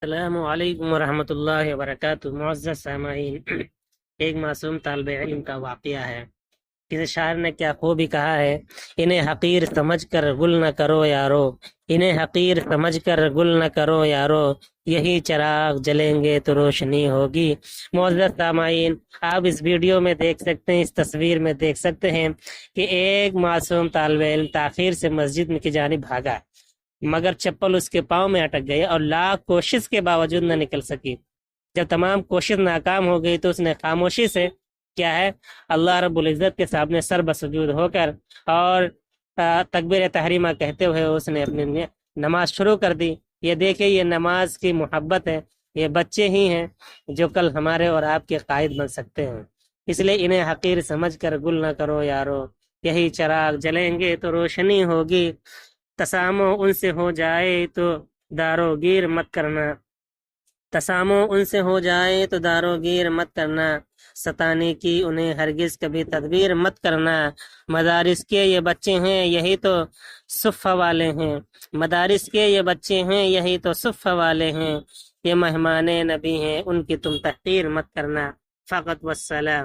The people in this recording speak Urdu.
السلام علیکم ورحمۃ اللہ وبرکاتہ۔ معزز سامعین، ایک معصوم طالب علم کا واقعہ ہے۔ کسی شاعر نے کیا خوبی کہا ہے: انہیں حقیر سمجھ کر گل نہ کرو یارو، انہیں حقیر سمجھ کر گل نہ کرو یارو، یہی چراغ جلیں گے تو روشنی ہوگی۔ معزز سامعین، آپ اس ویڈیو میں دیکھ سکتے ہیں، اس تصویر میں دیکھ سکتے ہیں کہ ایک معصوم طالب علم تاخیر سے مسجد میں کی جانب بھاگا، مگر چپل اس کے پاؤں میں اٹک گئی اور لاکھ کوشش کے باوجود نہ نکل سکی۔ جب تمام کوشش ناکام ہو گئی تو اس نے خاموشی سے کیا ہے، اللہ رب العزت کے سامنے سر بسجود ہو کر اور تکبیر تحریمہ کہتے ہوئے اس نے اپنی نماز شروع کر دی۔ یہ دیکھیں، یہ نماز کی محبت ہے۔ یہ بچے ہی ہیں جو کل ہمارے اور آپ کے قائد بن سکتے ہیں۔ اس لیے انہیں حقیر سمجھ کر گل نہ کرو یارو، یہی چراغ جلیں گے تو روشنی ہوگی۔ تسامو ان سے ہو جائے تو دارو گیر مت کرنا، تسامو ان سے ہو جائے تو دارو گیر مت کرنا، ستانے کی انہیں ہرگز کبھی تدبیر مت کرنا۔ مدارس کے یہ بچے ہیں یہی تو صفہ والے ہیں، مدارس کے یہ بچے ہیں یہی تو صفہ والے ہیں، یہ مہمان نبی ہیں ان کی تم تحقیر مت کرنا۔ فقط والسلام۔